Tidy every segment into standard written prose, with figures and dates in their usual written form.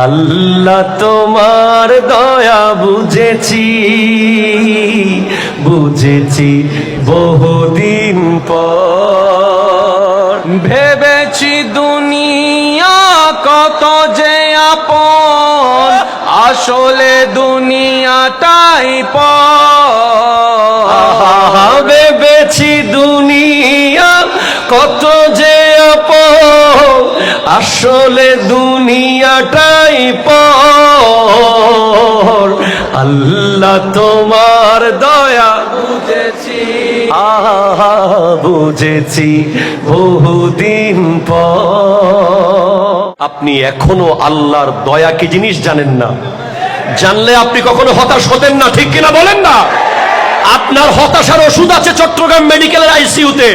আল্লাহ তোমার দয়া বুঝেছি, বুঝেছি বহুদিন পর। ভেবেছি দুনিয়া কত যে আপন, আসলে দুনিয়াটাই পর। ভেবেছি দুনিয়া কত যে আপন, আসলে দুনিয়াটাই পর। আল্লাহ তোমার দয়া বুঝেছি, বুঝেছি বহুদিন পর। আপনি এখনো আল্লাহর দয়া কি জিনিস জানেন না। জানলে আপনি কখনো হতাশ হতেন না, ঠিক কিনা বলেন না? আপনার হতাশার ওষুধ আছে চট্টগ্রাম মেডিকেলের আইসিইউতে।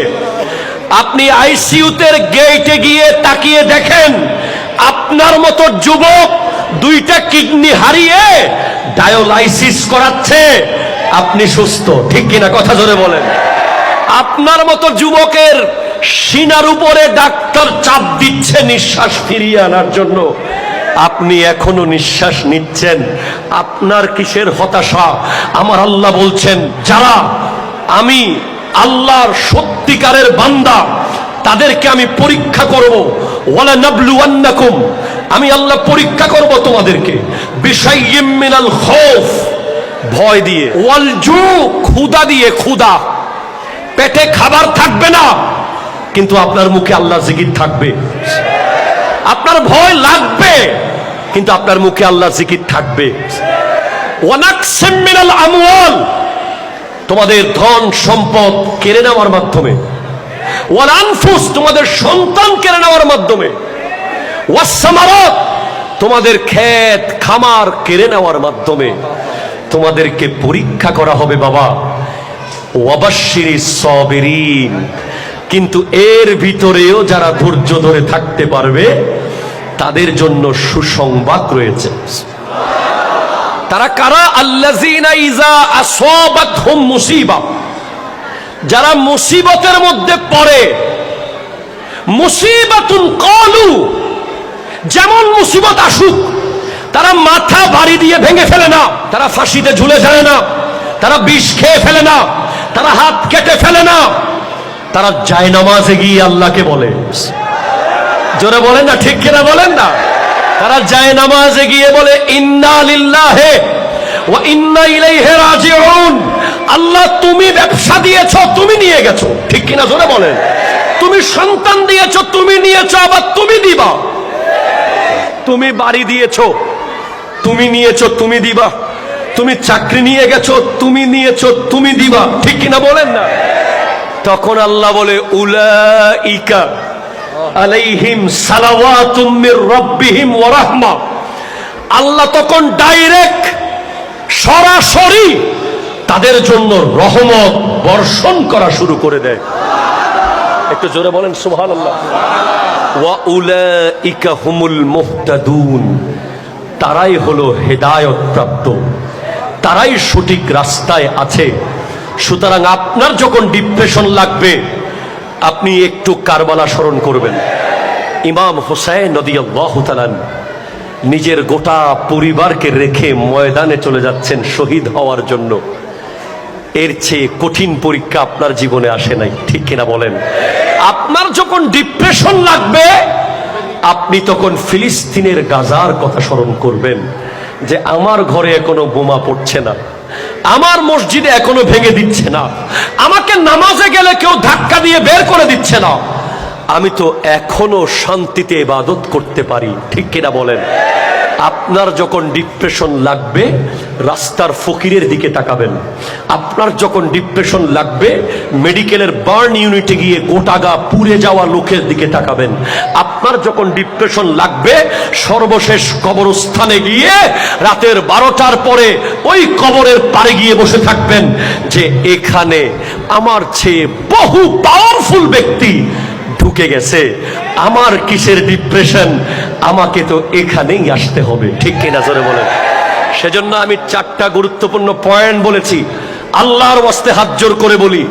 আপনি আইসিইউতে গেটে গিয়ে তাকিয়ে দেখেন, আপনার মতো যুবক দুইটা কিডনি হারিয়ে ডায়ালাইসিস করাচ্ছে, আপনি সুস্থ, ঠিক কিনা কথা জোরে বলেন। আপনার মতো যুবকের সিনার উপরে ডাক্তার চাপ দিচ্ছে নিঃশ্বাস ফিরিয়ে আনার জন্য, আপনি এখনো নিঃশ্বাস নিচ্ছেন। আপনার কিসের হতাশা? আমার আল্লাহ বলছেন, যারা আমি আল্লাহর সত্যিকারের বান্দা তাদেরকে আমি পরীক্ষা করব। ওয়ালা নাবলুওয়ান্নাকুম, আমি আল্লাহ পরীক্ষা করব তোমাদেরকে বিশাইয়্যিম মিনাল খাউফ, ভয় দিয়ে, ওয়াল জু, ক্ষুধা দিয়ে। ক্ষুধা, পেটে খাবার থাকবে না কিন্তু আপনার মুখে আল্লাহর জিকির থাকবে। আপনার ভয় লাগবে কিন্তু আপনার মুখে আল্লাহর জিকির থাকবে। ওয়ানাকসিম মিনাল আমওয়াল, তোমাদের ধন সম্পদ কেড়ে নেওয়ার মাধ্যমে। ওয়াল আনফুস, তোমাদের সন্তান কেড়ে নেওয়ার মাধ্যমে। ওয়াস সামারাত, তোমাদের ক্ষেত খামার কেড়ে নেওয়ার মাধ্যমে তোমাদেরকে পরীক্ষা করা হবে বাবা। ওয়াবাশশিরিস সাবিরিন, কিন্তু এর ভিতরেও যারা ধৈর্য ধরে থাকতে পারবে তাদের জন্য সুসংবাদ রয়েছে। তারা কারা? আল্লাযীনা ইযা আসাবাতহুম মুসিবা, যারা মুসিবতের মধ্যে পড়ে। মুসিবাতুন ক্বালু, যেমন মুসিবত আসুক তারা মাথা বাড়ি দিয়ে ভেঙে ফেলে না, তারা ফাঁসিতে ঝুলে যায় না, তারা বিষ খেয়ে ফেলে না, তারা হাত কেটে ফেলে না, তারা জায়নামাজে গিয়ে আল্লাহকে বলে। জোরে বলেন না, ঠিক কিনা বলেন না? তারা জায়নামাজে গিয়ে বলে ইন্না লিল্লাহি ওয়া ইন্না ইলাইহি রাজিউন। আল্লাহ তুমি ব্যবসা দিয়েছো, তুমি নিয়ে গেছো, ঠিক কিনা জোরে বলেন। তুমি সন্তান দিয়েছো, তুমি নিয়েছো, আবার তুমি দিবা। তুমি বাড়ি দিয়েছো, তুমি নিয়েছো, তুমি দিবা। তুমি চাকরি নিয়ে গেছো, তুমি নিয়েছো, তুমি দিবা, ঠিক কিনা বলেন না? তখন আল্লাহ বলে উলাইকা আলাইহিম সালাওয়াতুম মির রাব্বিহিম ওয়া রাহমা। আল্লাহ তখন ডাইরেক্ট সরাসরি তাদের জন্য রহমত বর্ষণ করা শুরু করে দেয়। একটু জোরে বলেন সুবহানাল্লাহ। ওয়া উলাইকা হুমুল মুহতাদুন, তারাই হলো হেদায়েত প্রাপ্ত, তারাই সঠিক রাস্তায় আছে। সুতরাং আপনার যখন ডিপ্রেশন লাগবে আপনি একটু কারবালা স্মরণ করবেন। ইমাম হুসাইন রাদিয়াল্লাহু তাআলা নিজের গোটা পরিবারকে রেখে ময়দানে চলে যাচ্ছেন শহীদ হওয়ার জন্য। এর চেয়ে কঠিন পরীক্ষা আপনার জীবনে আসে নাই, ঠিক কিনা বলেন? আপনার যখন ডিপ্রেশন লাগবে আপনি তখন ফিলিস্তিনের গাজার কথা স্মরণ করবেন, যে আমার ঘরে এখনো বোমা পড়ছে না, আমার মসজিদে এখনো ভেঙে দিচ্ছে না, আমাকে নামাজে গেলে কেউ ধাক্কা দিয়ে বের করে দিচ্ছে না, আমি তো এখনো শান্তিতে ইবাদত করতে পারি, ঠিক কিনা বলেন? আপনার যখন ডিপ্রেশন লাগবে রাস্তার ফকিরের দিকে তাকাবেন। আপনার যখন ডিপ্রেশন লাগবে মেডিকেলের বার্ন ইউনিটে গিয়ে গোটাগা পুড়ে যাওয়া লোকের দিকে তাকাবেন। আপনার যখন ডিপ্রেশন লাগবে সর্বশেষ কবরস্থানে গিয়ে রাতের 12টার পরে ওই কবরের পাড়ে গিয়ে বসে থাকবেন যে এখানে আমার চেয়ে বহু পাওয়ারফুল ব্যক্তি ঢুকে গেছে, আমার কিসের ডিপ্রেশন, আমাকে তো এখানেই আসতে হবে, ঠিক কিনা জোরে বলেন? সেজন্য আমি 4টা গুরুত্বপূর্ণ পয়েন্ট বলেছি। আল্লাহর ওয়াস্তে হাত জোর করে বলি,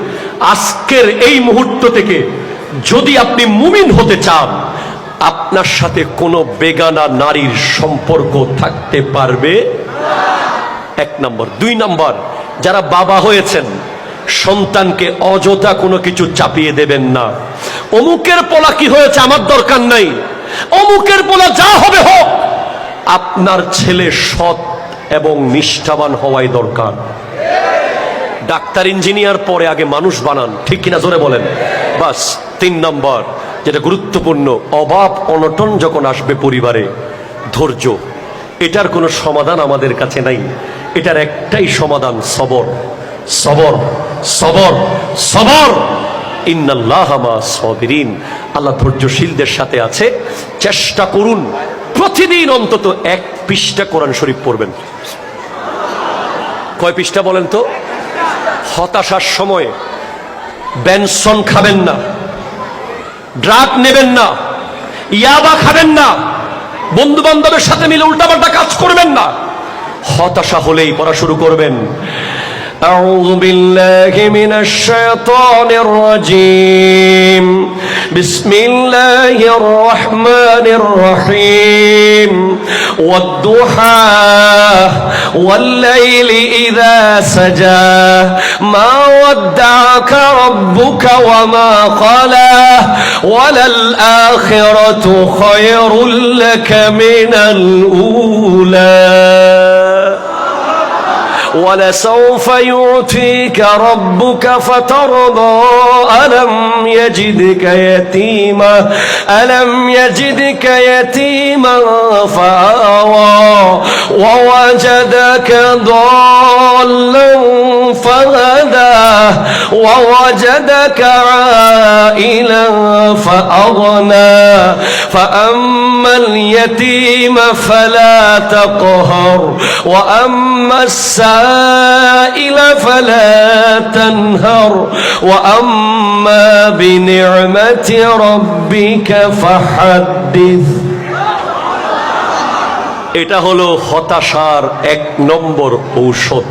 আজকের এই মুহূর্ত থেকে যদি আপনি মুমিন হতে চান, আপনার সাথে কোনো বেগানা নারীর সম্পর্ক থাকতে পারবে এক নম্বর। দুই নম্বর, যারা বাবা হয়েছেন সন্তানকে অযথা কোনো কিছু চাপিয়ে দেবেন না। অমুকের পোলা কি হয়েছে আমার দরকার নাই, অমুকের পোলা যা হবে হোক, আপনার ছেলে সৎ এবং নিষ্ঠাবান হওয়াই দরকার। ডাক্তার ইঞ্জিনিয়ার পরে আগে মানুষ বানান, ঠিক কিনা জোরে বলেন। বাস। তিন নম্বর যেটা গুরুত্বপূর্ণ, অভাব অনটন যখন আসবে পরিবারে, ধৈর্য। এটার কোনো সমাধান আমাদের কাছে নাই, এটার একটাই সমাধান, সবর সবর সবর সবর। ইন্নাল্লাহা মা'আস সাবিরিন, আল্লাহ ধৈর্যশীলদের সাথে আছে। চেষ্টা করুন প্রতিদিন অন্তত 1 পৃষ্ঠা কোরআন শরীফ পড়বেন। কয় পৃষ্ঠা বলেন তো? হতাশার সময় বেনসন খাবেন না, ড্রাগ নেবেন না, ইয়াবা খাবেন না, বন্ধু বান্ধবের সাথে মিলে উল্টাপাল্টা কাজ করবেন না। হতাশা হলেই পড়া শুরু করবেন। أعوذ بالله من الشيطان الرجيم بسم الله الرحمن الرحيم والضحى والليل إذا سجى ما ودعك ربك وما قلى وللآخرة خير لك من الأولى ولسوف يعطيك ربك فترضى ألم يجدك يتيما فآوى ووجدك ضالا فهدى ووجدك عائلا فأغنى فأما اليتيم فلا تقهر وأما السائل فلا تنهر وأما بنعمة ربك فحدث। এটা হলো হতাশার 1 নম্বর ঔষধ।